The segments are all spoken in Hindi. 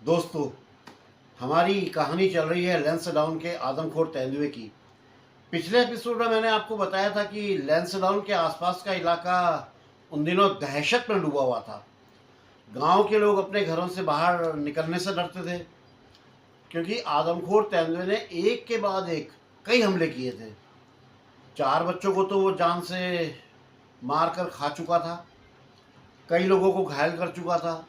दोस्तों, हमारी कहानी चल रही है लैंसडाउन के आदमखोर तेंदुए की। पिछले एपिसोड में मैंने आपको बताया था कि लैंसडाउन के आसपास का इलाका उन दिनों दहशत में डूबा हुआ था। गांव के लोग अपने घरों से बाहर निकलने से डरते थे, क्योंकि आदमखोर तेंदुए ने एक के बाद एक कई हमले किए थे। 4 बच्चों को तो वो जान से मार कर खा चुका था, कई लोगों को घायल कर चुका था।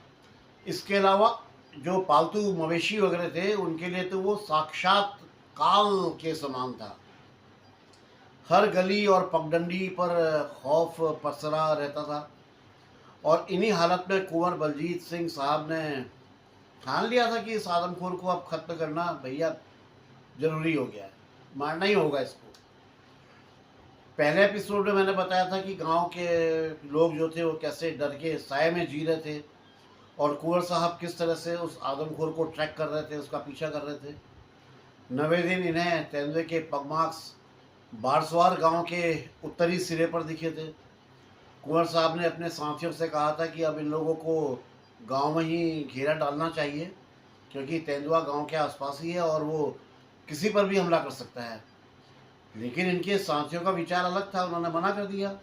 इसके अलावा जो पालतू मवेशी वगैरह थे, उनके लिए तो वो साक्षात काल के समान था। हर गली और पगडंडी पर खौफ पसरा रहता था। और इन्हीं हालत में कुंवर बलजीत सिंह साहब ने ठान लिया था कि इस आदमखोर को अब खत्म करना भैया जरूरी हो गया है, मारना ही होगा इसको। पहले एपिसोड में मैंने बताया था कि गांव के लोग जो थे वो कैसे डर के साए में जी रहे थे, और कुंवर साहब किस तरह से उस आदमखोर को ट्रैक कर रहे थे, उसका पीछा कर रहे थे। 90 दिन इन्हें तेंदुए के पगमार्क्स बारसवार गांव के उत्तरी सिरे पर दिखे थे। कुंवर साहब ने अपने साथियों से कहा था कि अब इन लोगों को गांव में ही घेरा डालना चाहिए, क्योंकि तेंदुआ गांव के आसपास ही है और वो किसी पर भी हमला कर सकता है। लेकिन इनके साथियों का विचार अलग था, उन्होंने मना कर दिया।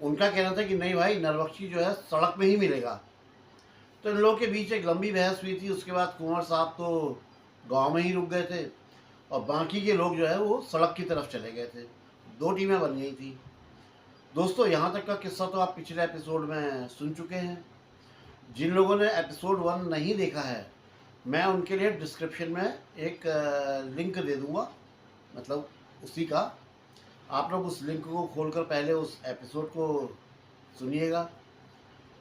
उनका कहना था कि नहीं भाई, नरबख्शी जो है सड़क में ही मिलेगा। तो इन लोगों के बीच एक लंबी बहस हुई थी। उसके बाद कुंवर साहब तो गांव में ही रुक गए थे, और बाकी के लोग जो है वो सड़क की तरफ चले गए थे। 2 टीमें बन गई थी। दोस्तों, यहाँ तक का किस्सा तो आप पिछले एपिसोड में सुन चुके हैं। जिन लोगों ने एपिसोड 1 नहीं देखा है, मैं उनके लिए डिस्क्रिप्शन में एक लिंक दे दूँगा, मतलब उसी का। आप लोग उस लिंक को खोलकर पहले उस एपिसोड को सुनिएगा,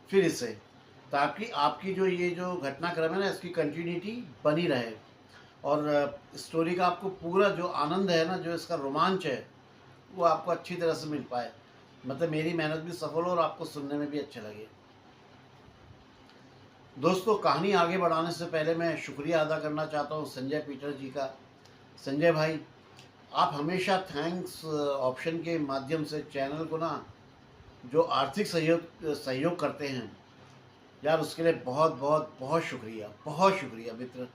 फिर इसे, ताकि आपकी जो ये जो घटनाक्रम है ना, इसकी कंटिन्यूटी बनी रहे, और स्टोरी का आपको पूरा जो आनंद है ना, जो इसका रोमांच है, वो आपको अच्छी तरह से मिल पाए। मतलब मेरी मेहनत भी सफल हो और आपको सुनने में भी अच्छा लगे। दोस्तों, कहानी आगे बढ़ाने से पहले मैं शुक्रिया अदा करना चाहता हूँ संजय पीटर जी का। संजय भाई, आप हमेशा थैंक्स ऑप्शन के माध्यम से चैनल को ना जो आर्थिक सहयोग सहयोग करते हैं यार, उसके लिए बहुत बहुत बहुत शुक्रिया, बहुत शुक्रिया मित्र।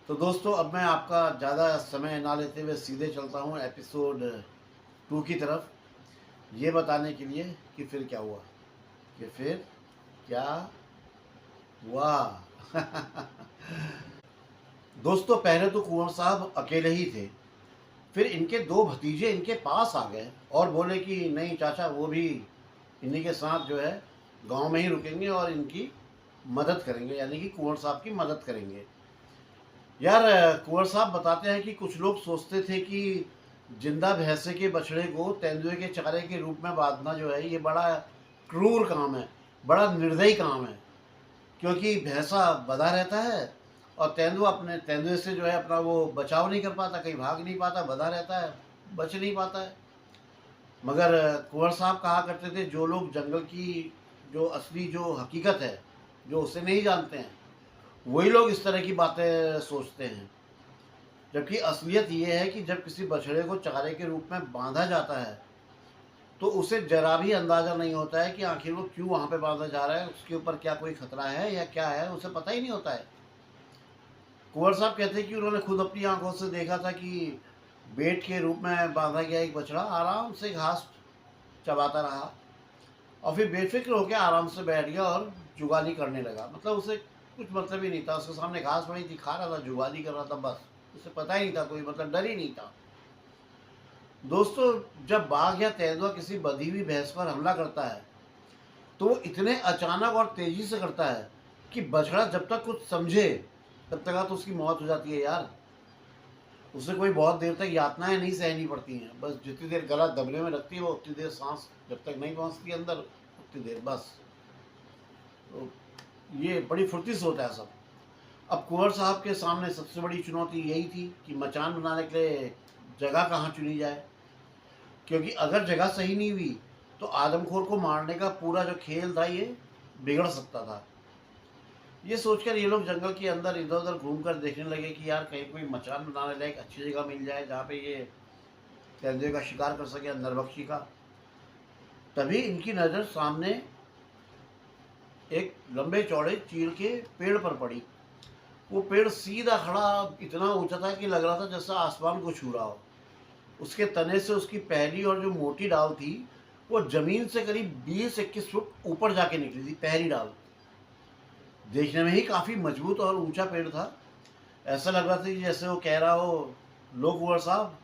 तो दोस्तों, अब मैं आपका ज़्यादा समय ना लेते हुए सीधे चलता हूँ एपिसोड 2 की तरफ, ये बताने के लिए कि फिर क्या हुआ, कि फिर क्या हुआ। दोस्तों, पहले तो कुंवर साहब अकेले ही थे। फिर इनके 2 भतीजे इनके पास आ गए और बोले कि नहीं चाचा, वो भी इन्हीं के साथ जो है गांव में ही रुकेंगे और इनकी मदद करेंगे, यानी कि कुंवर साहब की मदद करेंगे। यार, कुंवर साहब बताते हैं कि कुछ लोग सोचते थे कि जिंदा भैंसे के बछड़े को तेंदुए के चारे के रूप में बांधना जो है ये बड़ा क्रूर काम है, बड़ा निर्दयी काम है। क्योंकि भैंसा बंधा रहता है और तेंदुआ अपने तेंदुए से जो है अपना वो बचाव नहीं कर पाता, कहीं भाग नहीं पाता, बंधा रहता है, बच नहीं पाता है। मगर कुंवर साहब कहा करते थे, जो लोग जंगल की जो असली जो हकीकत है, जो उसे नहीं जानते हैं, वही लोग इस तरह की बातें सोचते हैं। जबकि असलियत ये है कि जब किसी बछड़े को चारे के रूप में बांधा जाता है, तो उसे जरा भी अंदाज़ा नहीं होता है कि आखिर वो क्यों वहाँ पे बांधा जा रहा है, उसके ऊपर क्या कोई खतरा है या क्या है, उसे पता ही नहीं होता है। कुंवर साहब कहते हैं कि उन्होंने खुद अपनी आंखों से देखा था कि बेट के रूप में बांधा गया एक बछड़ा आराम से घास चबाता रहा, और फिर बेफिक्र होकर आराम से बैठ गया और जुगाली करने लगा। मतलब उसे कुछ मतलब ही नहीं था, उसके सामने घास पड़ी थी, खा रहा था, जुगाली कर रहा था, बस। उसे पता ही नहीं था, कोई मतलब डर ही नहीं था। दोस्तों, जब बाघ या तेंदुआ किसी बंधी हुई भैंस पर हमला करता है, तो वो इतने अचानक और तेजी से करता है कि बछड़ा जब तक कुछ समझे तब तक तो उसकी मौत हो जाती है यार। उसे कोई बहुत देर तक यातनाएं नहीं सहनी पड़ती हैं, बस जितनी देर गला दबने में रखती है वो उतनी देर सांस जब तक नहीं पहुंचती अंदर, उतनी देर बस। तो ये बड़ी फुर्ती से होता है सब। अब कुंवर साहब के सामने सबसे बड़ी चुनौती यही थी कि मचान बनाने के लिए जगह कहाँ चुनी जाए, क्योंकि अगर जगह सही नहीं हुई तो आदमखोर को मारने का पूरा जो खेल था ये बिगड़ सकता था। ये सोचकर ये लोग जंगल के अंदर इधर उधर घूमकर देखने लगे कि यार कहीं कोई मचान बनाने लायक अच्छी जगह मिल जाए जहाँ पे ये तेंदुए का शिकार कर सके, नरबख्शी का। तभी इनकी नज़र सामने एक लंबे चौड़े चीड़ के पेड़ पर पड़ी। वो पेड़ सीधा खड़ा इतना ऊंचा था कि लग रहा था जैसा आसमान को छू रहा हो। उसके तने से उसकी पहली और जो मोटी डाल थी, वो जमीन से करीब 20-21 फुट ऊपर जाके निकली थी, पहली डाल। देखने में ही काफी मजबूत और ऊंचा पेड़ था। ऐसा लग रहा था कि जैसे वो कह रहा हो, लो कुंवर साहब,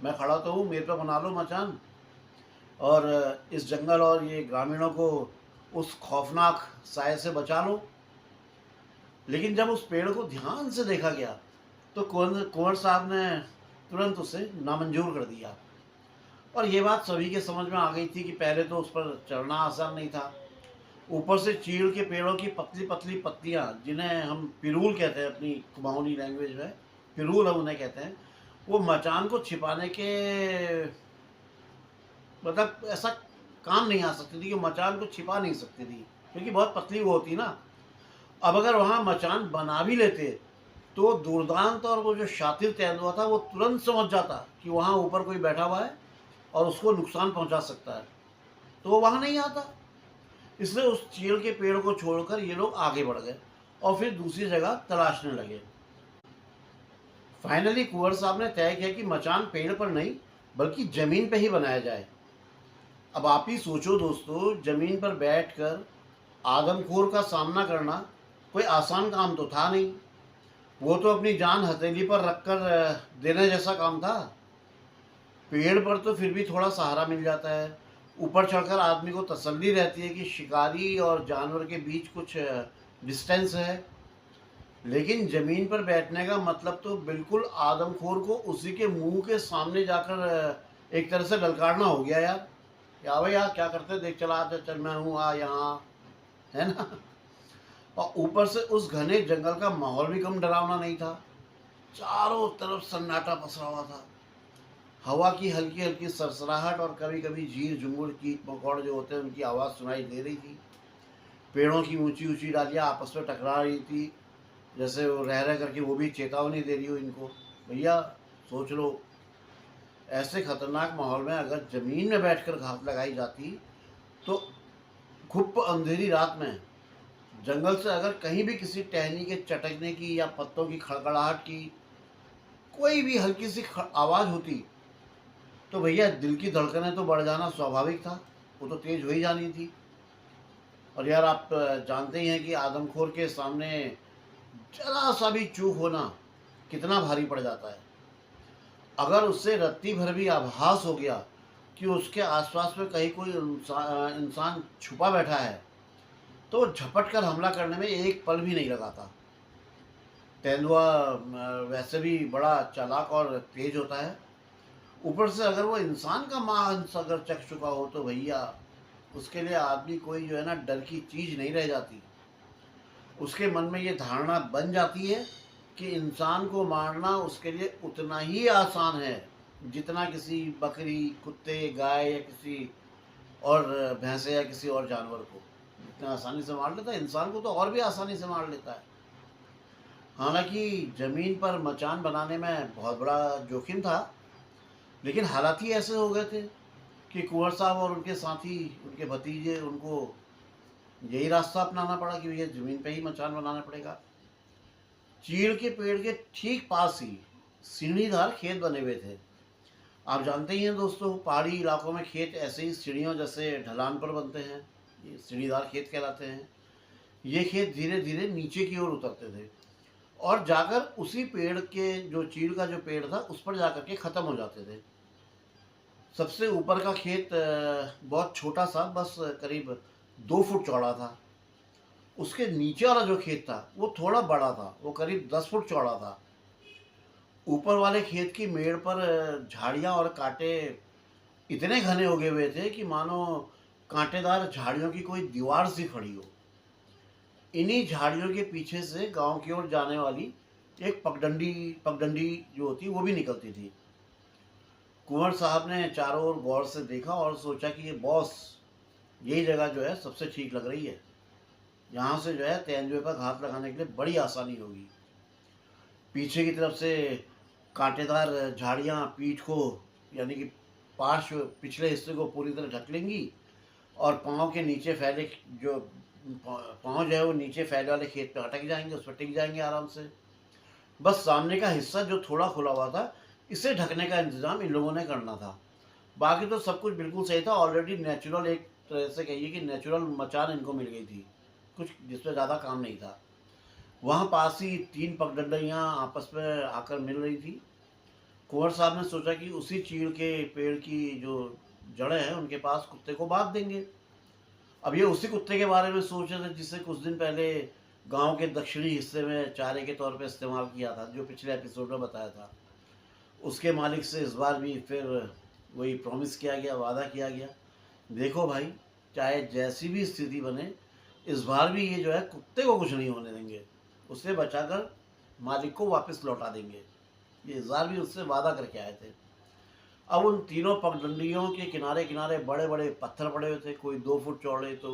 मैं खड़ा तो हूँ, मेरे पे बना लो मचान, और इस जंगल और ये ग्रामीणों को उस खौफनाक साए से बचा लो। लेकिन जब उस पेड़ को ध्यान से देखा गया तो कुंवर साहब ने तुरंत उसे नामंजूर कर दिया। और ये बात सभी के समझ में आ गई थी कि पहले तो उस पर चढ़ना आसान नहीं था, ऊपर से चीड़ के पेड़ों की पतली पतली पत्तियां, जिन्हें हम पिरूल कहते हैं अपनी कुमाऊनी लैंग्वेज में, पिरूल हम उन्हें कहते हैं, वो मचान को छिपाने के मतलब ऐसा काम नहीं आ सकती थी कि मचान को छिपा नहीं सकती थी, क्योंकि बहुत पतली वो होती ना। अब अगर वहाँ मचान बना भी लेते तो दुर्दांत और वो जो शातिर तेंदुआ था वो तुरंत समझ जाता कि वहाँ ऊपर कोई बैठा हुआ है और उसको नुकसान पहुंचा सकता है, तो वो वहाँ नहीं आता। इसलिए उस चीड़ के पेड़ को छोड़कर ये लोग आगे बढ़ गए और फिर दूसरी जगह तलाशने लगे। फाइनली कुंवर साहब ने तय किया कि मचान पेड़ पर नहीं बल्कि जमीन पे ही बनाया जाए। अब आप ही सोचो दोस्तों, जमीन पर बैठकर आदमखोर का सामना करना कोई आसान काम तो था नहीं। वो तो अपनी जान हथेली पर रखकर देने जैसा काम था। पेड़ पर तो फिर भी थोड़ा सहारा मिल जाता है, ऊपर चढ़कर आदमी को तसल्ली रहती है कि शिकारी और जानवर के बीच कुछ डिस्टेंस है। लेकिन जमीन पर बैठने का मतलब तो बिल्कुल आदमखोर को उसी के मुंह के सामने जाकर एक तरह से ललकारना हो गया यार। क्या भाई यार, क्या करते, देख चला आते, चल मैं हूँ आ यहाँ, है ना। और ऊपर से उस घने जंगल का माहौल भी कम डरावना नहीं था। चारों तरफ सन्नाटा पसरा हुआ था। हवा की हल्की हल्की सरसराहट और कभी कभी झीर झुंगुर कीट मकोड़ जो होते हैं उनकी आवाज़ सुनाई दे रही थी। पेड़ों की ऊंची ऊंची डालियाँ आपस में टकरा रही थी, जैसे वो रह रह करके वो भी चेतावनी दे रही हो इनको, भैया सोच लो। ऐसे खतरनाक माहौल में अगर जमीन में बैठकर घात लगाई जाती तो घुप अंधेरी रात में जंगल से अगर कहीं भी किसी टहनी के चटकने की या पत्तों की खड़खड़ाहट की कोई भी हल्की सी आवाज़ होती तो भैया दिल की धड़कनें तो बढ़ जाना स्वाभाविक था, वो तो तेज हो ही जानी थी। और यार आप जानते ही हैं कि आदमखोर के सामने जरा सा भी चूक होना कितना भारी पड़ जाता है। अगर उससे रत्ती भर भी आभास हो गया कि उसके आसपास में कहीं कोई इंसान छुपा बैठा है तो झपट कर हमला करने में एक पल भी नहीं लगाता। तेंदुआ वैसे भी बड़ा चालाक और तेज होता है, ऊपर से अगर वो इंसान का मांस अगर चख चुका हो तो भैया उसके लिए आदमी कोई जो है ना डर की चीज नहीं रह जाती। उसके मन में ये धारणा बन जाती है कि इंसान को मारना उसके लिए उतना ही आसान है जितना किसी बकरी, कुत्ते, गाय या किसी और भैंसे या किसी और जानवर को इतना आसानी से मार लेता है, इंसान को तो और भी आसानी से मार लेता है। हालांकि जमीन पर मचान बनाने में बहुत बड़ा जोखिम था, लेकिन हालात ही ऐसे हो गए थे कि कुंवर साहब और उनके साथी, उनके भतीजे, उनको यही रास्ता अपनाना पड़ा कि भैया जमीन पे ही मचान बनाना पड़ेगा। चीड़ के पेड़ के ठीक पास ही सीढ़ीदार खेत बने हुए थे। आप जानते ही हैं दोस्तों, पहाड़ी इलाकों में खेत ऐसे ही सीढ़ियों जैसे ढलान पर बनते हैं, ये सीढ़ीदार खेत कहलाते हैं। ये खेत धीरे धीरे नीचे की ओर उतरते थे और जाकर उसी पेड़ के जो चीड़ का जो पेड़ था उस पर जाकर के ख़त्म हो जाते थे। सबसे ऊपर का खेत बहुत छोटा सा, बस करीब 2 फुट चौड़ा था। उसके नीचे वाला जो खेत था वो थोड़ा बड़ा था, वो करीब 10 फुट चौड़ा था। ऊपर वाले खेत की मेड़ पर झाड़ियाँ और कांटे इतने घने उगे हुए थे कि मानो कांटेदार झाड़ियों की कोई दीवार सी खड़ी हो। इन्हीं झाड़ियों के पीछे से गांव की ओर जाने वाली एक पगडंडी पगडंडी जो होती वो भी निकलती थी। कुंवर साहब ने चारों ओर गौर से देखा और सोचा कि ये बॉस, यही जगह जो है सबसे ठीक लग रही है, यहाँ से जो है तेंदुए पर घात लगाने के लिए बड़ी आसानी होगी। पीछे की तरफ से कांटेदार झाड़ियाँ पीठ को यानी कि पार्श्व पिछले हिस्से को पूरी तरह ढक लेंगी और पाँव के नीचे फैले जो पाँव जो है वो नीचे फैले वाले खेत पे अटक जाएंगे, उस पर टिक जाएंगे आराम से। बस सामने का हिस्सा जो थोड़ा खुला हुआ था, इसे ढकने का इंतज़ाम इन लोगों ने करना था। बाकी तो सब कुछ बिल्कुल सही था, ऑलरेडी नेचुरल, एक तरह से कहिए कि नेचुरल मचान इनको मिल गई थी, कुछ जिसमें ज़्यादा काम नहीं था। वहाँ पास ही 3 पगडंडियाँ आपस में आकर मिल रही थी। कुँवर साहब ने सोचा कि उसी चीड़ के पेड़ की जो जड़ें हैं, उनके पास कुत्ते को बाँध देंगे। अब ये उसी कुत्ते के बारे में सोच रहे थे जिसे कुछ दिन पहले गाँव के दक्षिणी हिस्से में चारे के तौर पे इस्तेमाल किया था, जो पिछले एपिसोड में बताया था। उसके मालिक से इस बार भी फिर वही प्रॉमिस किया गया, वादा किया गया, देखो भाई, चाहे जैसी भी स्थिति बने, इस बार भी ये जो है कुत्ते को कुछ नहीं होने देंगे, उसे बचाकर मालिक को वापस लौटा देंगे। ये इस बार भी उससे वादा करके आए थे। अब उन तीनों पगडंडियों के किनारे किनारे बड़े बड़े पत्थर पड़े हुए थे, कोई 2 फुट चौड़े तो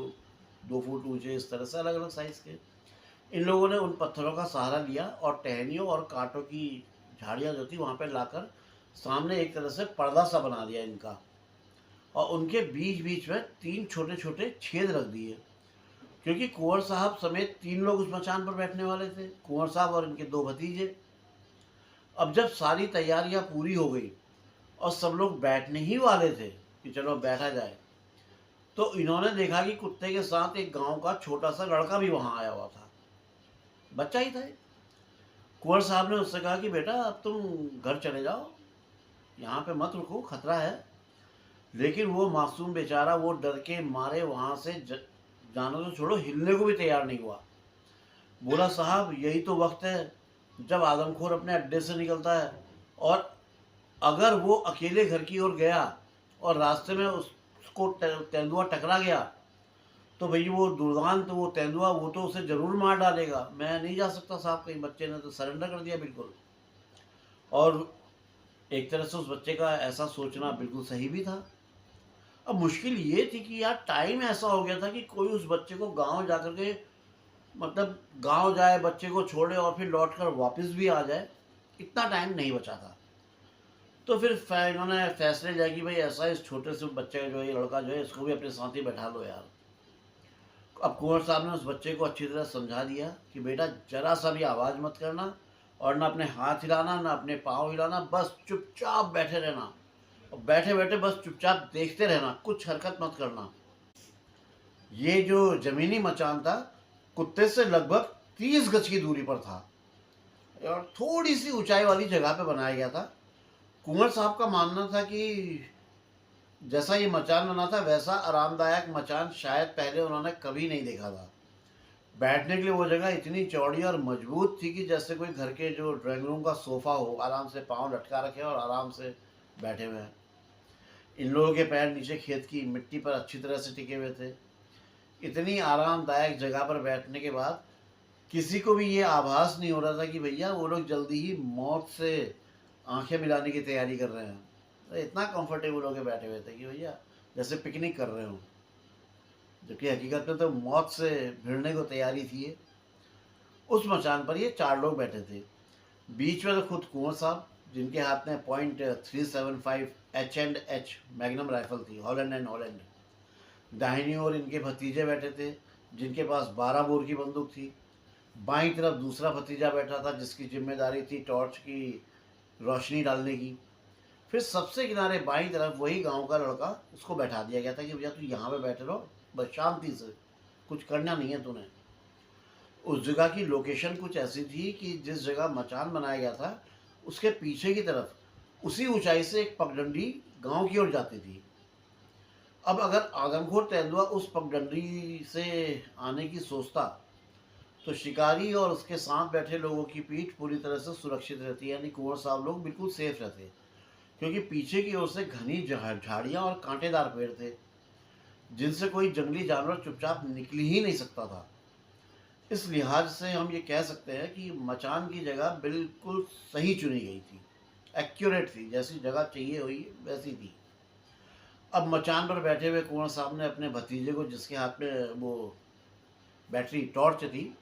2 फुट ऊंचे, इस तरह से अलग अलग साइज के। इन लोगों ने उन पत्थरों का सहारा लिया और टहनियों और कांटों की झाड़ियाँ जो थी वहाँ पे लाकर सामने एक तरह से पर्दा सा बना दिया इनका, और उनके बीच बीच में 3 छोटे छोटे छेद रख दिए, क्योंकि कुंवर साहब समेत 3 लोग उस मचान पर बैठने वाले थे, कुंवर साहब और इनके 2 भतीजे। अब जब सारी तैयारियां पूरी हो गई और सब लोग बैठने ही वाले थे कि चलो बैठा जाए, तो इन्होंने देखा कि कुत्ते के साथ एक गांव का छोटा सा लड़का भी वहां आया हुआ था, बच्चा ही था ये। कुंवर साहब ने उससे कहा कि बेटा अब तुम घर चले जाओ, यहाँ पे मत रुको, खतरा है। लेकिन वो मासूम बेचारा वो डर के मारे वहां से जाना तो छोड़ो, हिलने को भी तैयार नहीं हुआ। बोला साहब यही तो वक्त है जब आदमखोर अपने अड्डे से निकलता है, और अगर वो अकेले घर की ओर गया और रास्ते में उसको तेंदुआ टकरा गया, तो भई वो दुर्दांत, वो तेंदुआ, वो तो उसे ज़रूर मार डालेगा। मैं नहीं जा सकता साहब कहीं। बच्चे ने तो सरेंडर कर दिया बिल्कुल। और एक तरह से उस बच्चे का ऐसा सोचना बिल्कुल सही भी था। अब मुश्किल ये थी कि यार टाइम ऐसा हो गया था कि कोई उस बच्चे को गाँव जाकर के, मतलब गाँव जाए, बच्चे को छोड़े और फिर लौट कर वापस भी आ जाए, इतना टाइम नहीं बचा था। तो फिर इन्होंने फैसले लिया कि भाई ऐसा इस छोटे से बच्चे का जो है, ये लड़का जो है, इसको भी अपने साथ ही बैठा लो यार। अब कुंवर साहब ने उस बच्चे को अच्छी तरह समझा दिया कि बेटा जरा सा भी आवाज़ मत करना, और ना अपने हाथ हिलाना, ना अपने पाँव हिलाना, बस चुपचाप बैठे रहना, और बैठे बैठे बस चुपचाप देखते रहना, कुछ हरकत मत करना। ये जो जमीनी मचान था, कुत्ते से लगभग 30 गज की दूरी पर था और थोड़ी सी ऊंचाई वाली जगह पे बनाया गया था। कुंवर साहब का मानना था कि जैसा ये मचान बना था, वैसा आरामदायक मचान शायद पहले उन्होंने कभी नहीं देखा था। बैठने के लिए वो जगह इतनी चौड़ी और मजबूत थी कि जैसे कोई घर के जो ड्राइंग रूम का सोफा हो, आराम से पाँव लटका रखे और आराम से बैठे हुए हैं। इन लोगों के पैर नीचे खेत की मिट्टी पर अच्छी तरह से टिके हुए थे। इतनी आरामदायक जगह पर बैठने के बाद किसी को भी ये आभास नहीं हो रहा था कि भैया वो लोग जल्दी ही मौत से आंखें मिलाने की तैयारी कर रहे हैं। तो इतना कंफर्टेबल होकर बैठे हुए थे कि भैया जैसे पिकनिक कर रहे हो, जबकि हकीकत में तो मौत से भिड़ने को तैयारी थी ये। उस मचान पर ये 4 लोग बैठे थे। बीच में तो खुद कुंवर साहब, जिनके हाथ में .375 H&H मैग्नम राइफल थी, हॉलैंड एंड हॉलैंड। दाहिनी ओर इनके भतीजे बैठे थे, जिनके पास 12 बोर की बंदूक थी। बाईं तरफ दूसरा भतीजा बैठा था, जिसकी जिम्मेदारी थी टॉर्च की रोशनी डालने की। फिर सबसे किनारे बाईं तरफ वही गांव का लड़का, उसको बैठा दिया गया था कि भैया तू यहाँ पे बैठे रहो, बस शांति से, कुछ करना नहीं है तूने। उस जगह की लोकेशन कुछ ऐसी थी कि जिस जगह मचान बनाया गया था, उसके पीछे की तरफ उसी ऊंचाई से एक पगडंडी गांव की ओर जाती थी। अब अगर आदमखोर तेंदुआ उस पगडंडी से आने की सोचता, तो शिकारी और उसके साथ बैठे लोगों की पीठ पूरी तरह से सुरक्षित रहती, यानी कुंवर साहब लोग बिल्कुल सेफ रहते, क्योंकि पीछे की ओर से घनी झाड़ियाँ और कांटेदार पेड़ थे, जिनसे कोई जंगली जानवर चुपचाप निकल ही नहीं सकता था। इस लिहाज से हम ये कह सकते हैं कि मचान की जगह बिल्कुल सही चुनी गई थी, एक्यूरेट थी, जैसी जगह चाहिए हुई वैसी थी। अब मचान पर बैठे हुए कुंवर साहब ने अपने भतीजे को, जिसके हाथ में वो बैटरी टॉर्च थी,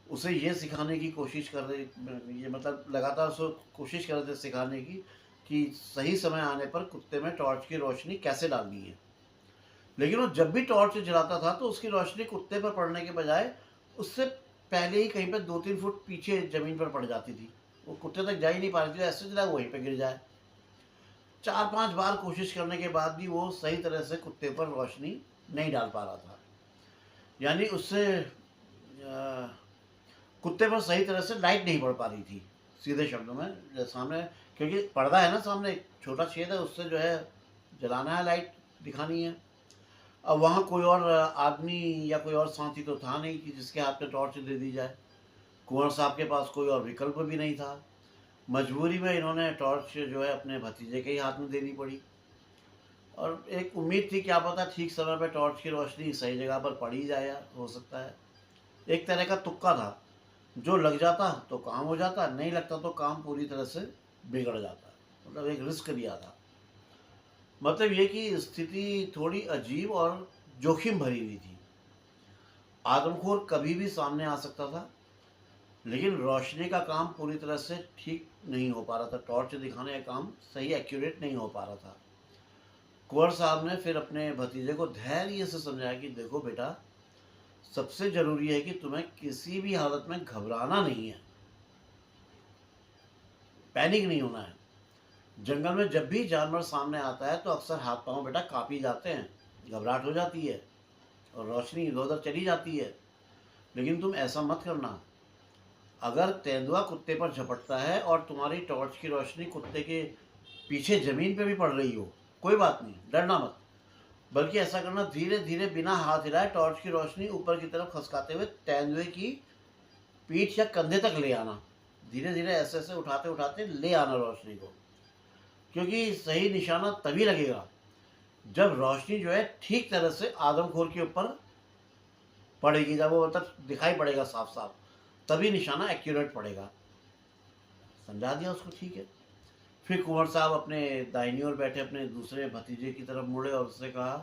उसे ये सिखाने की कोशिश कर रहे, ये मतलब लगातार उसको कोशिश कर रहे थे सिखाने की कि सही समय आने पर कुत्ते में टॉर्च की रोशनी कैसे डालनी है। लेकिन वो जब भी टॉर्च जलाता था तो उसकी रोशनी कुत्ते पर पड़ने के बजाय उससे पहले ही कहीं पे 2-3 फुट पीछे ज़मीन पर पड़ जाती थी। वो कुत्ते तक जा ही नहीं पा रही थी, ऐसे चला वहीं पे गिर जाए। 4-5 बार कोशिश करने के बाद भी वो सही तरह से कुत्ते पर रोशनी नहीं डाल पा रहा था। यानी उससे कुत्ते पर सही तरह से लाइट नहीं पड़ पा रही थी, सीधे शब्दों में। सामने क्योंकि पर्दा है ना सामने, एक छोटा छेद है, उससे जो है जलाना है, लाइट दिखानी है। अब वहाँ कोई और आदमी या कोई और साथी तो था नहीं कि जिसके हाथ में टॉर्च दे दी जाए। कुंवर साहब के पास कोई और विकल्प भी नहीं था। मजबूरी में इन्होंने टॉर्च जो है अपने भतीजे के ही हाथ में देनी पड़ी। और एक उम्मीद थी, क्या पता ठीक समय पे टॉर्च की रोशनी सही जगह पर पड़ ही जाए, हो सकता है। एक तरह का तुक्का था, जो लग जाता तो काम हो जाता, नहीं लगता तो काम पूरी तरह से बिगड़ जाता। मतलब एक रिस्क लिया था। मतलब ये कि स्थिति थोड़ी अजीब और जोखिम भरी हुई थी। आदमखोर कभी भी सामने आ सकता था, लेकिन रोशनी का काम पूरी तरह से ठीक नहीं हो पा रहा था। टॉर्च दिखाने का काम सही एक्यूरेट नहीं हो पा रहा था। कुंवर साहब ने फिर अपने भतीजे को धैर्य से समझाया कि देखो बेटा, सबसे ज़रूरी है कि तुम्हें किसी भी हालत में घबराना नहीं है, पैनिक नहीं होना है। जंगल में जब भी जानवर सामने आता है तो अक्सर हाथ पांव बेटा काँप ही जाते हैं, घबराहट हो जाती है और रोशनी इधर उधर चली जाती है। लेकिन तुम ऐसा मत करना। अगर तेंदुआ कुत्ते पर झपटता है और तुम्हारी टॉर्च की रोशनी कुत्ते के पीछे ज़मीन पे भी पड़ रही हो, कोई बात नहीं, डरना मत। बल्कि ऐसा करना, धीरे धीरे बिना हाथ हिलाए टॉर्च की रोशनी ऊपर की तरफ खसकाते हुए तेंदुए की पीठ या कंधे तक ले आना। धीरे धीरे ऐसे ऐसे उठाते उठाते ले आना रोशनी को। क्योंकि सही निशाना तभी लगेगा जब रोशनी जो है ठीक तरह से आदमखोर के ऊपर पड़ेगी, जब वो मतलब दिखाई पड़ेगा साफ साफ, तभी निशाना एक्यूरेट पड़ेगा। समझा दिया उसको, ठीक है। फिर कुंवर साहब अपने दाहिनी ओर बैठे अपने दूसरे भतीजे की तरफ मुड़े और उससे कहा,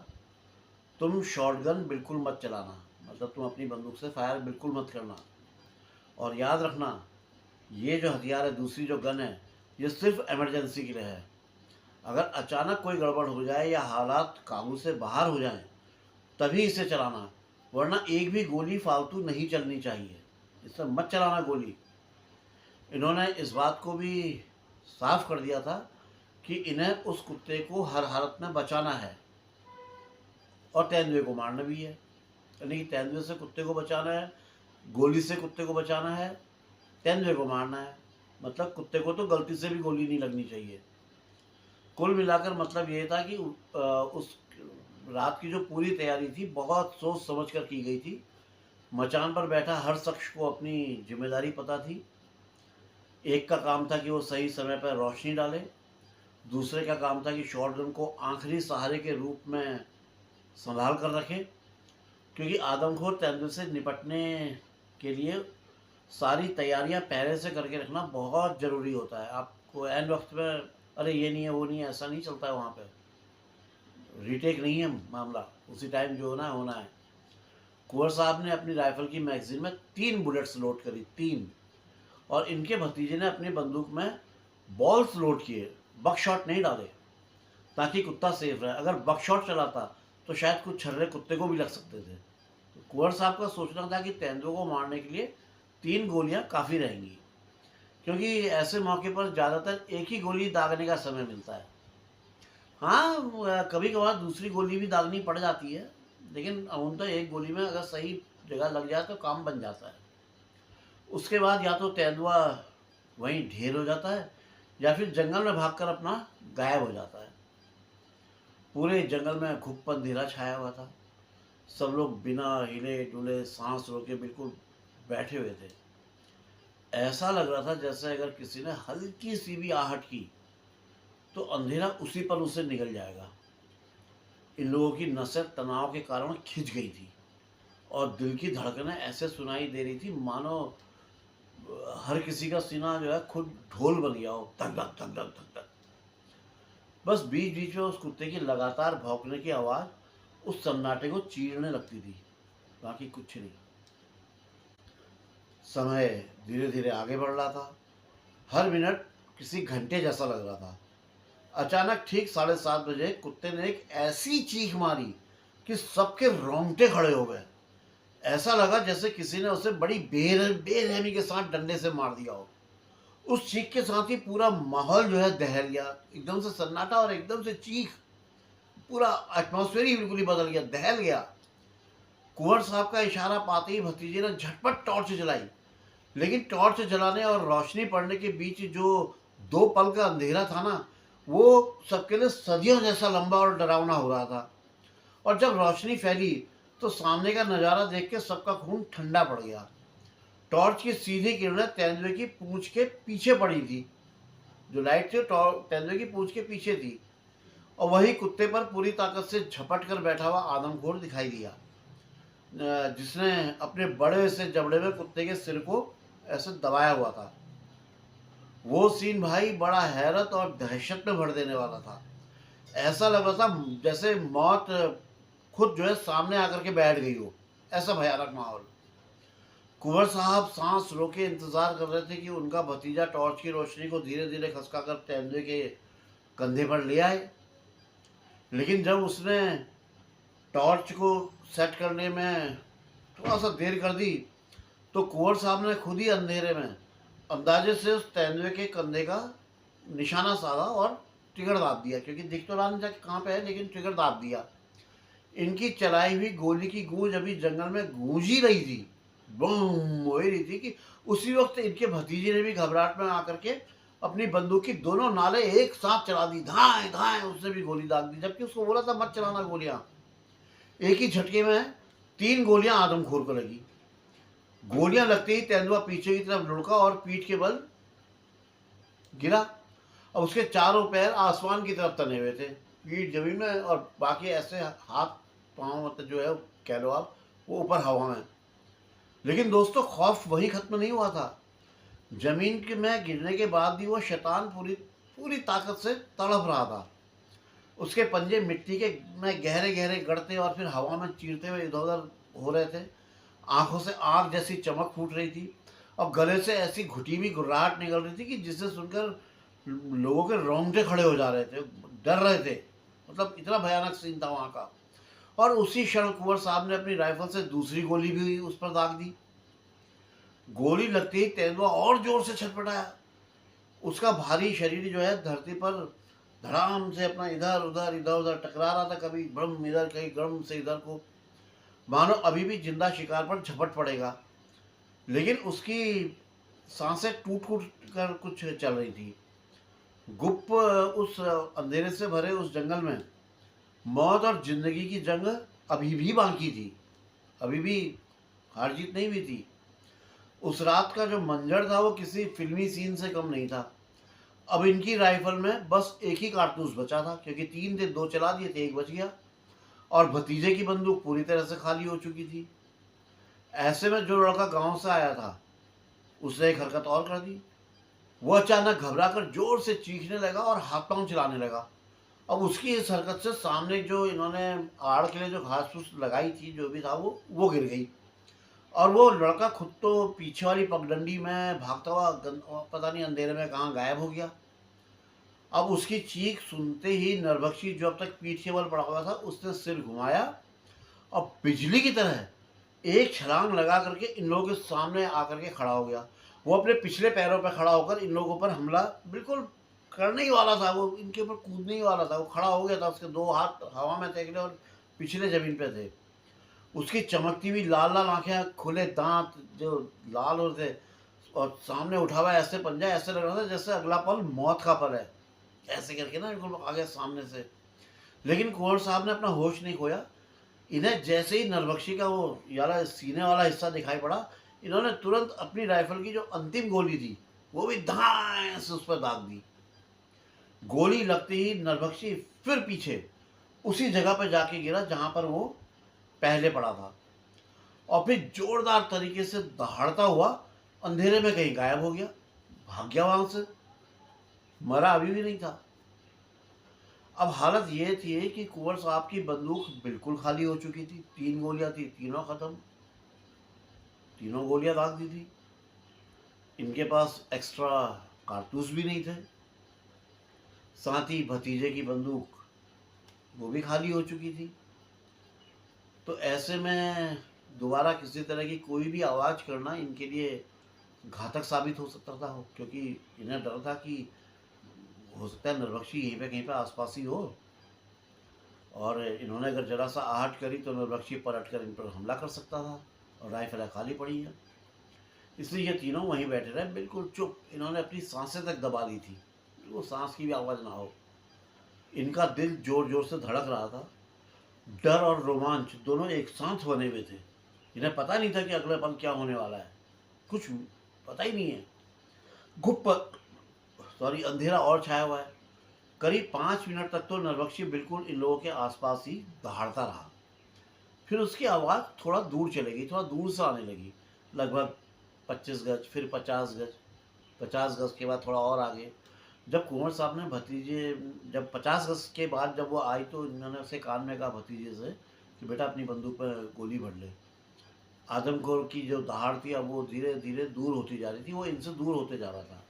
तुम शॉटगन बिल्कुल मत चलाना, मतलब तुम अपनी बंदूक से फायर बिल्कुल मत करना। और याद रखना, ये जो हथियार है, दूसरी जो गन है, ये सिर्फ इमरजेंसी के लिए है। अगर अचानक कोई गड़बड़ हो जाए या हालात काबू से बाहर हो जाएं, तभी इसे चलाना, वरना एक भी गोली फालतू नहीं चलनी चाहिए। इससे मत चलाना गोली। इन्होंने इस बात को भी साफ कर दिया था कि इन्हें उस कुत्ते को हर हालत में बचाना है और तेंदुए को मारना भी है। यानी कि तेंदुए से कुत्ते को बचाना है, गोली से कुत्ते को बचाना है, तेंदुए को मारना है। मतलब कुत्ते को तो गलती से भी गोली नहीं लगनी चाहिए। कुल मिलाकर मतलब ये था कि उस रात की जो पूरी तैयारी थी बहुत सोच समझ कर की गई थी। मचान पर बैठा हर शख्स को अपनी जिम्मेदारी पता थी। एक का काम था कि वो सही समय पर रोशनी डाले, दूसरे का काम था कि शॉटगन को आखिरी सहारे के रूप में संभाल कर रखे। क्योंकि आदमखोर तेंदुए से निपटने के लिए सारी तैयारियां पहले से करके रखना बहुत ज़रूरी होता है। आपको एंड वक्त में अरे ये नहीं है वो नहीं है, ऐसा नहीं चलता है। वहाँ पे रीटेक नहीं है मामला, उसी टाइम जो होना है। कुंवर साहब ने अपनी राइफल की मैगजीन में 3 बुलेट्स लोड करी, 3। और इनके भतीजे ने अपनी बंदूक में बॉल्स लोड किए, बकशॉट नहीं डाले, ताकि कुत्ता सेफ रहे। अगर बकशॉट चलाता तो शायद कुछ छर्रे कुत्ते को भी लग सकते थे। तो कुंवर साहब का सोचना था कि तेंदुए को मारने के लिए 3 गोलियां काफ़ी रहेंगी, क्योंकि ऐसे मौके पर ज़्यादातर एक ही गोली दागने का समय मिलता है। हाँ, कभी कभार दूसरी गोली भी दागनी पड़ जाती है, लेकिन अमूमतः एक गोली में अगर सही जगह लग जाए तो काम बन जाता है। उसके बाद या तो तेंदुआ वहीं ढेर हो जाता है या फिर जंगल में भागकर अपना गायब हो जाता है। पूरे जंगल में घुप अंधेरा छाया हुआ था। सब लोग बिना हिले डुले सांस रोके बिल्कुल बैठे हुए थे। ऐसा लग रहा था जैसे अगर किसी ने हल्की सी भी आहट की तो अंधेरा उसी पर उसे निगल जाएगा। इन लोगों की नसें तनाव के कारण खिंच गई थी और दिल की धड़कनें ऐसे सुनाई दे रही थी मानो हर किसी का सीना जो है खुद ढोल बन गया हो, धक धक धक धक धक धक। बस बीच बीच में उस कुत्ते की लगातार भौंकने की आवाज़ उस सन्नाटे को चीरने लगती थी, बाकी कुछ नहीं। समय धीरे धीरे आगे बढ़ रहा था। हर मिनट किसी घंटे जैसा लग रहा था। अचानक ठीक 7:30 बजे कुत्ते ने एक ऐसी चीख मारी कि सबके रोंगटे खड़े हो गए। ऐसा लगा जैसे किसी ने उसे बड़ी बेरहमी के साथ डंडे से मार दिया हो। उस चीख के साथ ही पूरा माहौल जो है दहल गया। एकदम से सन्नाटा और एकदम से चीख, पूरा एटमॉस्फेयर ही बिल्कुल ही बदल गया, दहल गया। कुंवर साहब का इशारा पाते ही भतीजे ने झटपट टॉर्च जलाई, लेकिन टॉर्च जलाने और रोशनी पड़ने के बीच जो 2 पल का अंधेरा था ना, वो सबके लिए सदियों जैसा लंबा और डरावना हो रहा था। और जब रोशनी फैली तो सामने का नज़ारा देख के सबका खून ठंडा पड़ गया। टॉर्च की सीधी किरणें तेंदुए की पूंछ के पीछे पड़ी थी। जो लाइट थी तेंदुए की पूंछ के पीछे थी, और वही कुत्ते पर पूरी ताकत से झपट कर बैठा हुआ आदमखोर दिखाई दिया, जिसने अपने बड़े से जबड़े में कुत्ते के सिर को ऐसे दबाया हुआ था। वो सीन भाई बड़ा हैरत और दहशत में भर देने वाला था। ऐसा लग रहा था जैसे मौत खुद जो है सामने आकर के बैठ गई हो, ऐसा भयानक माहौल। कुंवर साहब सांस रोके इंतजार कर रहे थे कि उनका भतीजा टॉर्च की रोशनी को धीरे धीरे खसका कर तेंदुए के कंधे पर ले आए। लेकिन जब उसने टॉर्च को सेट करने में थोड़ा सा देर कर दी, तो कुंवर साहब ने खुद ही अंधेरे में अंदाजे से उस तेंदुए के कंधे का निशाना साधा और ट्रिगर दाब दिया, क्योंकि दिख तो रहा नहीं था कि कहाँ पे है, लेकिन ट्रिगर दाब दिया। इनकी चलाई हुई गोली की गूंज अभी जंगल में गूंज ही रही थी, बूम हो ही रही थी, कि उसी वक्त इनके भतीजे ने भी घबराहट में आकर के अपनी बंदूक की दोनों नाले एक साथ चला दी, धाए धाए, उसने भी गोली दाग दी, जबकि उसको बोला था मत चलाना गोलियां। एक ही झटके में 3 गोलियां आदमखोर को लगी। गोलियां लगते ही तेंदुआ पीछे की तरफ लुढ़का और पीठ के बल गिरा। अब उसके चारों पैर आसमान की तरफ तने हुए थे, पीठ जमीन में और बाकी ऐसे हाथ पांव, मतलब जो है कह लो आप, वो ऊपर हवा में। लेकिन दोस्तों, खौफ वही खत्म नहीं हुआ था। जमीन के में गिरने के बाद भी वो शैतान पूरी पूरी ताकत से तड़प रहा था। उसके पंजे मिट्टी के में गहरे गहरे गड़ते और फिर हवा में चीरते हुए इधर उधर हो रहे थे। आंखों से आग जैसी चमक फूट रही थी, और गले से ऐसी घुटी हुई गुर्राहट निकल रही थी कि जिसे सुनकर लोगों के रोंगटे खड़े हो जा रहे थे, डर रहे थे। मतलब इतना भयानक सीन था वहां का। और उसी क्षण कुंवर साहब ने अपनी राइफल से दूसरी गोली भी उस पर दाग दी। गोली लगते ही तेंदुआ और जोर से छटपटाया। उसका भारी शरीर जो है धरती पर धड़ाम से अपना इधर उधर टकरा रहा था, कभी ब्रह्म इधर, कहीं गर्म से इधर को, मानो अभी भी जिंदा शिकार पर झपट पड़ेगा। लेकिन उसकी सांसें टूट टूट कर कुछ चल रही थी। गुप्त उस अंधेरे से भरे उस जंगल में मौत और जिंदगी की जंग अभी भी बाकी थी, अभी भी हार जीत नहीं हुई थी। उस रात का जो मंजर था वो किसी फिल्मी सीन से कम नहीं था। अब इनकी राइफल में बस एक ही कारतूस बचा था, क्योंकि 3 थे, 2 चला दिए थे, 1 बच गया। और भतीजे की बंदूक पूरी तरह से खाली हो चुकी थी। ऐसे में जो लड़का गांव से आया था, उसने एक हरकत और कर दी। वो अचानक घबरा कर जोर से चीखने लगा और हाथ पांव चलाने लगा। अब उसकी इस हरकत से सामने जो इन्होंने आड़ के लिए जो घास फूस लगाई थी, जो भी था, वो गिर गई। और वो लड़का खुद तो पीछे वाली पगडंडी में भागता हुआ पता नहीं अंधेरे में कहाँ गायब हो गया। अब उसकी चीख सुनते ही नरभक्षी जो अब तक पीठ के बल पड़ा हुआ था, उसने सिर घुमाया और बिजली की तरह एक छलांग लगा करके इन लोगों के सामने आकर के खड़ा हो गया। वो अपने पिछले पैरों पर खड़ा होकर इन लोगों पर हमला बिल्कुल करने ही वाला था, वो इनके ऊपर कूदने ही वाला था। वो खड़ा हो गया था, उसके 2 हाथ हवा में थे और पिछले जमीन पे थे। उसकी चमकती हुई लाल लाल आंखें, खुले दांत जो लाल होते, और सामने उठा हुआ ऐसे पंजा, ऐसे लग रहा था जैसे अगला पल मौत का पल है, ऐसे करके ना बिल्कुल आ गया सामने से। लेकिन कुंवर साहब ने अपना होश नहीं खोया। इन्हें जैसे ही नरबख्शी का वो यारा सीने वाला हिस्सा दिखाई पड़ा, इन्होंने तुरंत अपनी राइफल की जो अंतिम गोली थी, वो भी धाए से उस पर दाग दी। गोली लगते ही नरबख्शी फिर पीछे उसी जगह पर जाके गिरा जहां पर वो पहले पड़ा था, और फिर जोरदार तरीके से दहाड़ता हुआ अंधेरे में कहीं गायब हो गया, भाग गया वहां से। मरा अभी भी नहीं था। अब हालत ये थी कि कुंवर साहब की बंदूक बिल्कुल खाली हो चुकी थी। 3 गोलियां थी, तीनों खत्म, तीनों गोलियां दाग दी थी। इनके पास एक्स्ट्रा कारतूस भी नहीं थे। साथ ही भतीजे की बंदूक वो भी खाली हो चुकी थी। तो ऐसे में दोबारा किसी तरह की कोई भी आवाज़ करना इनके लिए घातक साबित हो सकता था, क्योंकि इन्हें डर था कि हो सकता है नरभक्षी यहीं पे कहीं पे आसपास ही हो, और इन्होंने अगर जरा सा आहट करी तो नरभक्षी पलट कर इन पर हमला कर सकता था, और राइफलें खाली पड़ी हैं। इसलिए ये तीनों वहीं बैठे रहे बिल्कुल चुप। इन्होंने अपनी सांसें तक दबा ली थी, वो सांस की भी आवाज़ ना हो। इनका दिल जोर जोर से धड़क रहा था। डर और रोमांच दोनों एक साथ बने हुए थे। इन्हें पता नहीं था कि अगले पल क्या होने वाला है, कुछ पता ही नहीं है। गुप्त सॉरी अंधेरा और छाया हुआ है। करीब 5 मिनट तक तो नरभक्षी बिल्कुल इन लोगों के आसपास ही दहाड़ता रहा। फिर उसकी आवाज़ थोड़ा दूर चली गई, थोड़ा दूर से आने लगी, लगभग 25 गज, फिर 50 गज, 50 गज के बाद थोड़ा और आगे। जब कुंवर साहब ने भतीजे, जब 50 गज के बाद जब वो आई तो इन्होंने उसे कान में कहा भतीजे से कि बेटा अपनी बंदूक पर गोली भर ले। आदमखोर की जो दहाड़ थी अब वो धीरे धीरे दूर होती जा रही थी, वो इनसे दूर होते जा रहा था।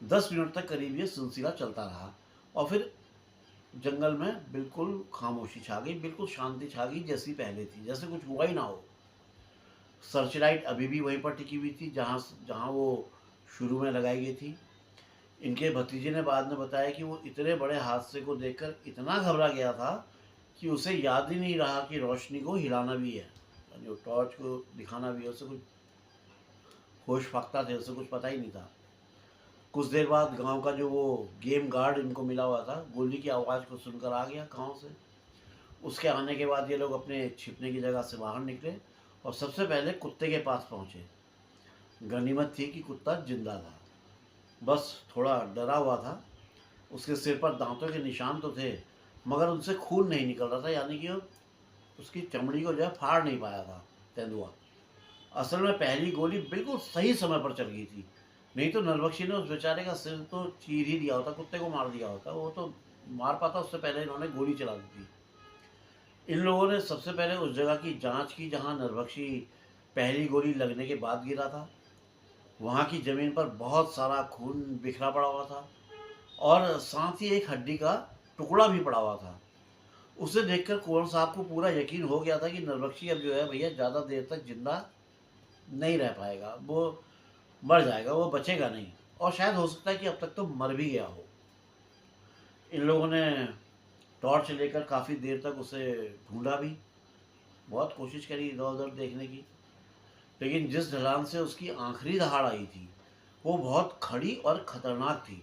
10 मिनट तक करीब ये सिलसिला चलता रहा, और फिर जंगल में बिल्कुल खामोशी छा गई, बिल्कुल शांति छा गई, जैसी पहले थी, जैसे कुछ हुआ ही ना हो। सर्च लाइट अभी भी वहीं पर टिकी हुई थी जहाँ जहाँ वो शुरू में लगाई गई थी। इनके भतीजे ने बाद में बताया कि वो इतने बड़े हादसे को देखकर इतना घबरा गया था कि उसे याद ही नहीं रहा कि रोशनी को हिलाना भी है, जो टॉर्च को दिखाना भी है। उसे कुछ होश फाख्ता थे, उसे कुछ पता ही नहीं था। कुछ देर बाद गांव का जो वो गेम गार्ड इनको मिला हुआ था, गोली की आवाज़ को सुनकर आ गया गांव से। उसके आने के बाद ये लोग अपने छिपने की जगह से बाहर निकले और सबसे पहले कुत्ते के पास पहुंचे। गनीमत थी कि कुत्ता जिंदा था, बस थोड़ा डरा हुआ था। उसके सिर पर दांतों के निशान तो थे, मगर उनसे खून नहीं निकल रहा था, यानी कि उसकी चमड़ी को जो है फाड़ नहीं पाया था तेंदुआ। असल में पहली गोली बिल्कुल सही समय पर चल गई थी, नहीं तो नरबख्शी ने उस बेचारे का सिर तो चीर ही दिया होता, कुत्ते को मार दिया होता। वो तो मार पाता, उससे पहले इन्होंने गोली चला दी थी। इन लोगों ने सबसे पहले उस जगह की जांच की जहां नरबख्शी पहली गोली लगने के बाद गिरा था। वहां की जमीन पर बहुत सारा खून बिखरा पड़ा हुआ था, और साथ ही एक हड्डी का टुकड़ा भी पड़ा हुआ था। उसे देखकर कुंवर साहब को पूरा यकीन हो गया था कि नरबख्शी अब जो है भैया ज़्यादा देर तक जिंदा नहीं रह पाएगा, वो मर जाएगा, वो बचेगा नहीं, और शायद हो सकता है कि अब तक तो मर भी गया हो। इन लोगों ने टॉर्च लेकर काफ़ी देर तक उसे ढूंढा भी, बहुत कोशिश करी इधर उधर देखने की, लेकिन जिस ढलान से उसकी आखिरी दहाड़ आई थी वो बहुत खड़ी और ख़तरनाक थी।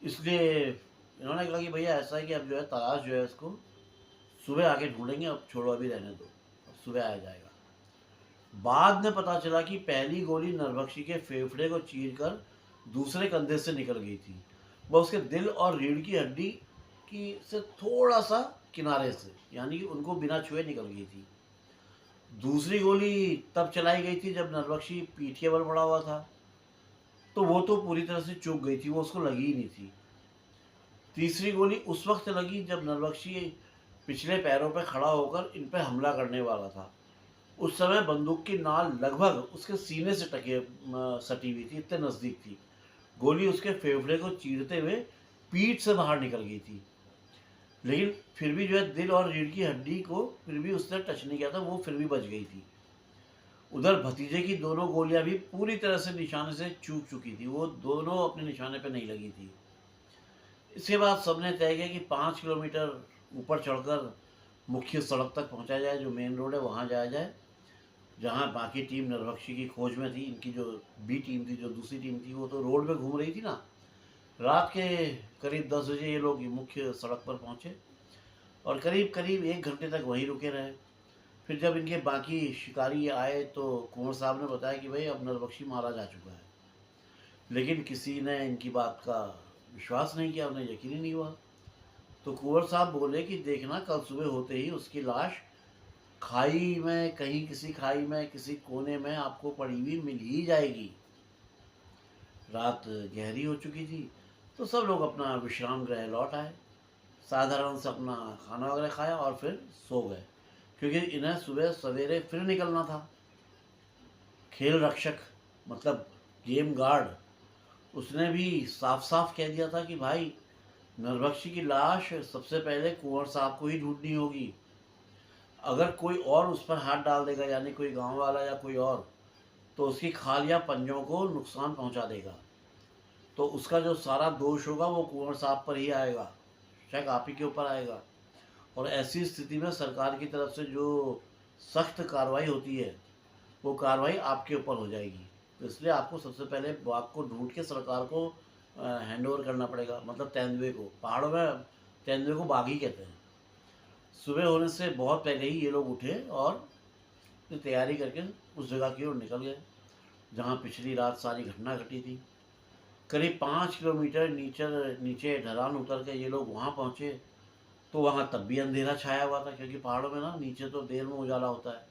इसलिए इन्होंने कहा कि भैया ऐसा है कि अब जो है तलाश जो है इसको सुबह आके ढूंढेंगे, अब छोड़ो अभी रहने दो, अब सुबह आ जाएगा। बाद में पता चला कि पहली गोली नरभक्षी के फेफड़े को चीरकर दूसरे कंधे से निकल गई थी। वह उसके दिल और रीढ़ की हड्डी की से थोड़ा सा किनारे से, यानी कि उनको बिना छुए निकल गई थी। दूसरी गोली तब चलाई गई थी जब नरभक्षी पीठ के बल पड़ा हुआ था, तो वो तो पूरी तरह से चूक गई थी, वो उसको लगी ही नहीं थी। तीसरी गोली उस वक्त लगी जब नरभक्षी पिछले पैरों पर खड़ा होकर इन पर हमला करने वाला था। उस समय बंदूक की नाल लगभग उसके सीने से सटी हुई थी, इतने नज़दीक थी। गोली उसके फेफड़े को चीरते हुए पीठ से बाहर निकल गई थी, लेकिन फिर भी जो है दिल और रीढ़ की हड्डी को फिर भी उसने टच नहीं किया था, वो फिर भी बच गई थी। उधर भतीजे की दोनों गोलियां भी पूरी तरह से निशाने से चूक चुकी थी, वो दोनों अपने निशाने पर नहीं लगी थी। इसके बाद सबने तय किया कि 5 किलोमीटर ऊपर चढ़कर मुख्य सड़क तक पहुंचा जाए, जो मेन रोड है वहां जाया जाए, जहाँ बाकी टीम नरभक्षी की खोज में थी। इनकी जो बी टीम थी, जो दूसरी टीम थी, वो तो रोड पे घूम रही थी ना। रात के करीब 10 बजे ये लोग मुख्य सड़क पर पहुँचे और करीब करीब 1 घंटे तक वहीं रुके रहे। फिर जब इनके बाकी शिकारी आए तो कुंवर साहब ने बताया कि भाई अब नरभक्षी मारा जा चुका है, लेकिन किसी ने इनकी बात का विश्वास नहीं किया, उन्हें यकीन ही नहीं हुआ। तो कुंवर साहब बोले कि देखना कल सुबह होते ही उसकी लाश खाई में, कहीं किसी खाई में किसी कोने में आपको पड़ी हुई मिल ही जाएगी। रात गहरी हो चुकी थी, तो सब लोग अपना विश्राम गृह लौट आए, साधारण से अपना खाना वगैरह खाया और फिर सो गए, क्योंकि इन्हें सुबह सवेरे फिर निकलना था। खेल रक्षक मतलब गेम गार्ड, उसने भी साफ साफ कह दिया था कि भाई नरभक्षी की लाश सबसे पहले कुंवर साहब को ही ढूंढनी होगी। अगर कोई और उस पर हाथ डाल देगा, यानी कोई गाँव वाला या कोई और, तो उसकी खाल या पंजों को नुकसान पहुँचा देगा। तो उसका जो सारा दोष होगा वो कुंवर साहब पर ही आएगा, शक आप ही के ऊपर आएगा। और ऐसी स्थिति में सरकार की तरफ से जो सख्त कार्रवाई होती है, वो कार्रवाई आपके ऊपर हो जाएगी। तो इसलिए आपको सबसे पहले बाघ को ढूंढ के सरकार को हैंड ओवर करना पड़ेगा, मतलब तेंदुए को। पहाड़ों में तेंदुए को बाघ ही कहते हैं। सुबह होने से बहुत पहले ही ये लोग उठे और फिर तैयारी करके उस जगह की ओर निकल गए जहाँ पिछली रात सारी घटना घटी थी। करीब 5 किलोमीटर नीचे ढलान उतर के ये लोग वहाँ पहुँचे, तो वहाँ तब भी अंधेरा छाया हुआ था, क्योंकि पहाड़ों में ना नीचे तो देर में उजाला होता है।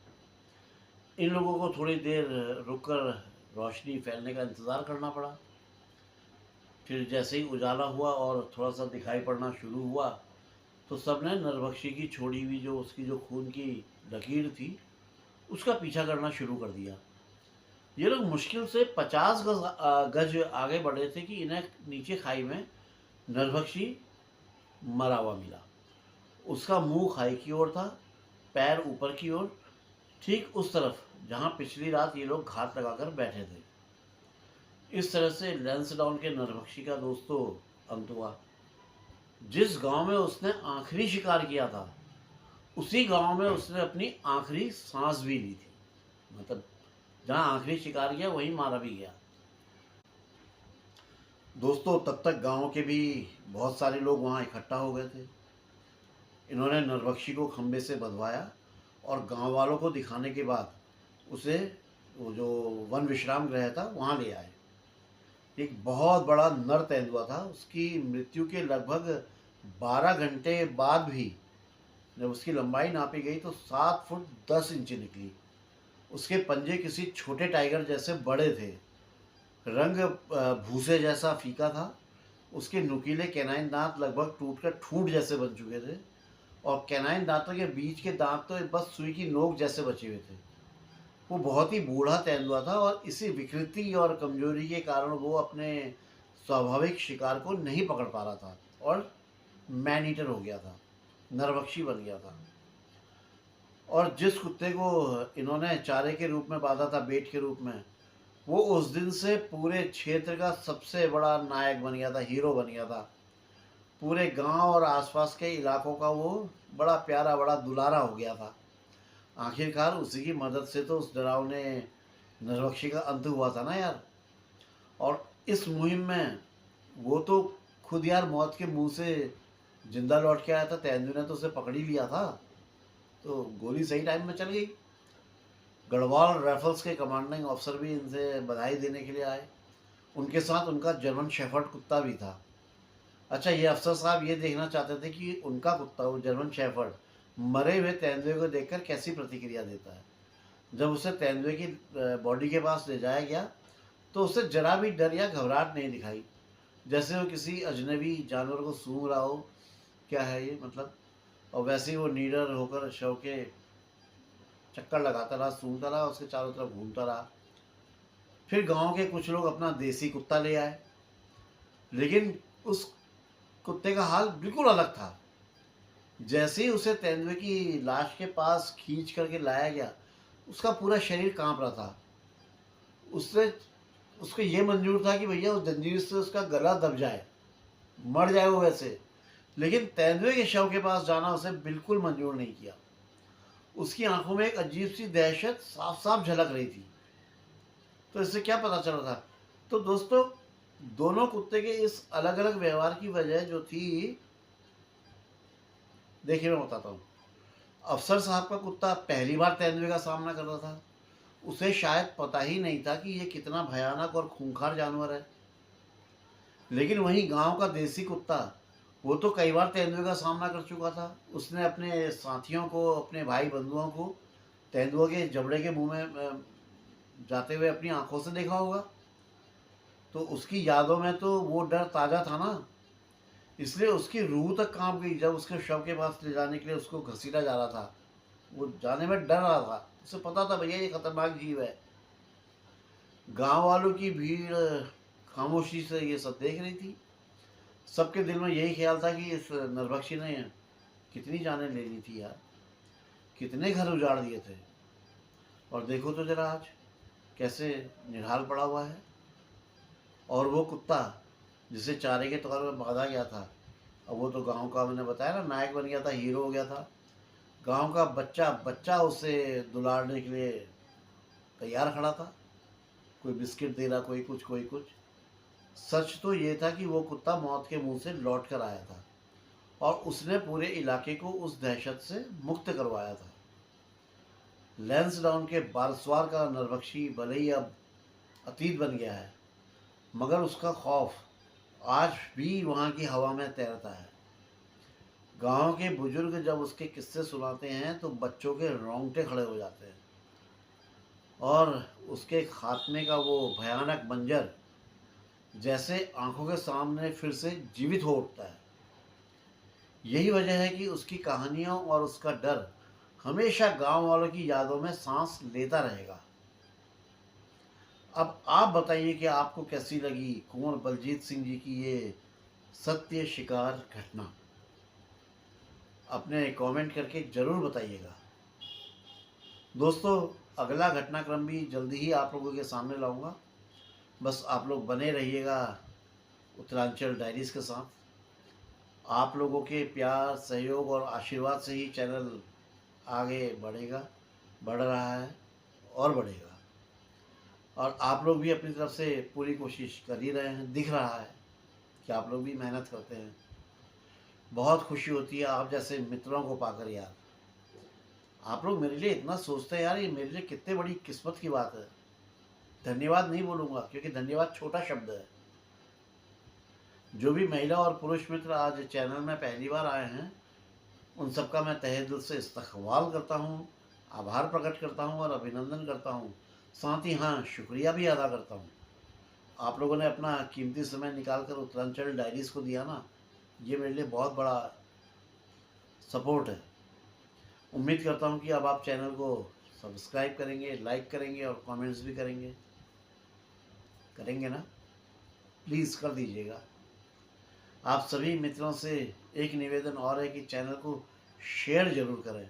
इन लोगों को थोड़ी देर रुककर रोशनी फैलने का इंतज़ार करना पड़ा। फिर जैसे ही उजाला हुआ और थोड़ा सा दिखाई पड़ना शुरू हुआ, तो सब ने नरभक्षी की छोड़ी हुई जो उसकी जो खून की लकीर थी, उसका पीछा करना शुरू कर दिया। ये लोग मुश्किल से 50 गज आगे बढ़े थे कि इन्हें नीचे खाई में नरभक्षी मरा हुआ मिला। उसका मुंह खाई की ओर था, पैर ऊपर की ओर, ठीक उस तरफ जहां पिछली रात ये लोग घात लगाकर बैठे थे। इस तरह से लैंसडाउन के नरभक्षी का दोस्तों अंत हुआ। जिस गांव में उसने आखिरी शिकार किया था, उसी गांव में उसने अपनी आखिरी सांस भी ली थी। मतलब जहां आखिरी शिकार किया वहीं मारा भी गया। दोस्तों तब तक गांव के भी बहुत सारे लोग वहां इकट्ठा हो गए थे। इन्होंने नरभक्षी को खंबे से बंधवाया और गांव वालों को दिखाने के बाद उसे वो जो वन विश्राम गृह था वहाँ ले आए। एक बहुत बड़ा नर तेंदुआ था। उसकी मृत्यु के लगभग 12 घंटे बाद भी जब उसकी लंबाई नापी गई तो 7 फुट 10 इंच निकली। उसके पंजे किसी छोटे टाइगर जैसे बड़े थे। रंग भूसे जैसा फीका था। उसके नुकीले कैनाइन दांत लगभग टूटकर ठूंठ जैसे बन चुके थे और कैनाइन दांतों के बीच के दांत तो बस सुई की नोक जैसे बचे हुए थे। वो बहुत ही बूढ़ा तेंदुआ था और इसी विकृति और कमजोरी के कारण वो अपने स्वाभाविक शिकार को नहीं पकड़ पा रहा था और मैन ईटर हो गया था, नरभक्षी बन गया था। और जिस कुत्ते को इन्होंने चारे के रूप में बांधा था, बेट के रूप में, वो उस दिन से पूरे क्षेत्र का सबसे बड़ा नायक बन गया था, हीरो बन गया था। पूरे गांव और आसपास के इलाकों का वो बड़ा प्यारा, बड़ा दुलारा हो गया था। आखिरकार उसी की मदद से तो उस डरावने नरभक्षी का अंत हुआ था ना यार। और इस मुहिम में वो तो खुद यार मौत के मुंह से जिंदा लौट के आया था। तेंदुए ने तो उसे पकड़ ही लिया था, तो गोली सही टाइम में चल गई। गढ़वाल राइफल्स के कमांडिंग ऑफिसर भी इनसे बधाई देने के लिए आए। उनके साथ उनका जर्मन शेफर्ड कुत्ता भी था। अच्छा, ये अफसर साहब ये देखना चाहते थे कि उनका कुत्ता, वो जर्मन शेफर्ड, मरे हुए तेंदुए को देखकर कैसी प्रतिक्रिया देता है। जब उसे तेंदुए की बॉडी के पास ले जाया गया तो उसे जरा भी डर या घबराहट नहीं दिखाई, जैसे वो किसी अजनबी जानवर को सूंघ रहा हो। क्या है ये मतलब। और वैसे ही वो निडर होकर शव के चक्कर लगाता रहा, सूंघता रहा, उसके चारों तरफ घूमता रहा। फिर गांव के कुछ लोग अपना देसी कुत्ता ले आए, लेकिन उस कुत्ते का हाल बिल्कुल अलग था। जैसे ही उसे तेंदुए की लाश के पास खींच करके लाया गया, उसका पूरा शरीर कांप रहा था। उससे उसको ये मंजूर था कि भैया उस जंजीर से उसका गला दब जाए, मर जाए वो वैसे। लेकिन तेंदुए के शव के पास जाना उसे बिल्कुल मंजूर नहीं किया। उसकी आंखों में एक अजीब सी दहशत साफ साफ झलक रही थी। तो इससे क्या पता चल रहा था। तो दोस्तों, दोनों कुत्ते के इस अलग अलग व्यवहार की वजह जो थी, देखिए मैं बताता हूँ। अफसर साहब का कुत्ता पहली बार तेंदुए का सामना कर रहा था। उसे शायद पता ही नहीं था कि ये कितना भयानक और खूंखार जानवर है। लेकिन वहीं गांव का देसी कुत्ता, वो तो कई बार तेंदुए का सामना कर चुका था। उसने अपने साथियों को, अपने भाई बंधुओं को तेंदुए के जबड़े के मुंह में जाते हुए अपनी आंखों से देखा होगा। तो उसकी यादों में तो वो डर ताज़ा था ना, इसलिए उसकी रूह तक कांप गई जब उसके शव के पास ले जाने के लिए उसको घसीटा जा रहा था। वो जाने में डर रहा था, उसे पता था भैया ये खतरनाक जीव है। गांव वालों की भीड़ खामोशी से ये सब देख रही थी। सबके दिल में यही ख्याल था कि इस नरभक्षी ने कितनी जानें ले ली थी यार। कितने घर उजाड़ दिए थे। और देखो तो ज़रा आज कैसे निढाल पड़ा हुआ है। और वो कुत्ता जिसे चारे के तौर पे बांधा गया था, अब वो तो गाँव का, मैंने बताया ना, नायक बन गया था, हीरो हो गया था। गाँव का बच्चा बच्चा उसे दुलारने के लिए तैयार खड़ा था। कोई बिस्किट दे रहा, कोई कुछ कोई कुछ। सच तो ये था कि वो कुत्ता मौत के मुंह से लौट कर आया था और उसने पूरे इलाके को उस दहशत से मुक्त करवाया था। लैंसडाउन के बालसवार का नरभक्षी भले ही अब अतीत बन गया है, मगर उसका खौफ आज भी वहाँ की हवा में तैरता है। गांव के बुजुर्ग जब उसके किस्से सुनाते हैं तो बच्चों के रोंगटे खड़े हो जाते हैं और उसके खात्मे का वो भयानक मंजर जैसे आंखों के सामने फिर से जीवित हो उठता है। यही वजह है कि उसकी कहानियों और उसका डर हमेशा गांव वालों की यादों में सांस लेता रहेगा। अब आप बताइए कि आपको कैसी लगी कुंवर बलजीत सिंह जी की ये सत्य शिकार घटना। अपने कमेंट करके ज़रूर बताइएगा। दोस्तों, अगला घटनाक्रम भी जल्दी ही आप लोगों के सामने लाऊंगा। बस आप लोग बने रहिएगा उत्तरांचल डायरीज़ के साथ। आप लोगों के प्यार, सहयोग और आशीर्वाद से ही चैनल आगे बढ़ेगा, बढ़ रहा है और बढ़ेगा। और आप लोग भी अपनी तरफ से पूरी कोशिश कर ही रहे हैं, दिख रहा है कि आप लोग भी मेहनत करते हैं। बहुत खुशी होती है आप जैसे मित्रों को पाकर यार। आप लोग मेरे लिए इतना सोचते हैं यार, ये मेरे लिए कितने बड़ी किस्मत की बात है। धन्यवाद नहीं बोलूँगा क्योंकि धन्यवाद छोटा शब्द है। जो भी महिला और पुरुष मित्र आज चैनल में पहली बार आए हैं, उन सबका मैं तहे दिल से इस्तकबाल करता हूँ, आभार प्रकट करता हूँ और अभिनंदन करता हूँ। साथ ही हाँ, शुक्रिया भी अदा करता हूँ। आप लोगों ने अपना कीमती समय निकाल कर उत्तरांचल डायरीज़ को दिया ना, ये मेरे लिए बहुत बड़ा सपोर्ट है। उम्मीद करता हूँ कि अब आप चैनल को सब्सक्राइब करेंगे, लाइक करेंगे और कमेंट्स भी करेंगे। करेंगे ना? प्लीज़ कर दीजिएगा। आप सभी मित्रों से एक निवेदन और है कि चैनल को शेयर ज़रूर करें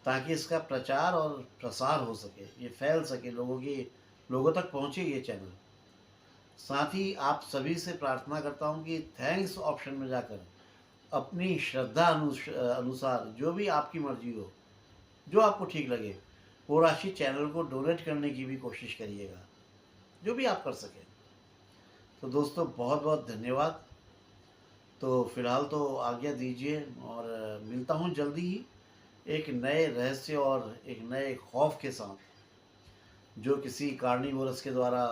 ताकि इसका प्रचार और प्रसार हो सके, ये फैल सके, लोगों तक पहुँचे ये चैनल। साथ ही आप सभी से प्रार्थना करता हूँ कि थैंक्स ऑप्शन में जाकर अपनी श्रद्धा अनुसार जो भी आपकी मर्जी हो, जो आपको ठीक लगे, वो राशि चैनल को डोनेट करने की भी कोशिश करिएगा, जो भी आप कर सकें। तो दोस्तों, बहुत बहुत धन्यवाद। तो फिलहाल तो आज्ञा दीजिए और मिलता हूँ जल्दी ही एक नए रहस्य और एक नए खौफ के साथ, जो किसी कार्निवोरस के द्वारा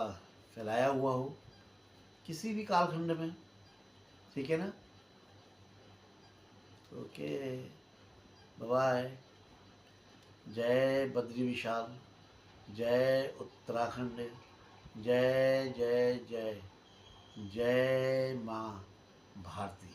फैलाया हुआ हो किसी भी कालखंड में। ठीक है ना? Okay, bye. जय बद्री विशाल, जय उत्तराखंड, जय जय जय, जय माँ भारती।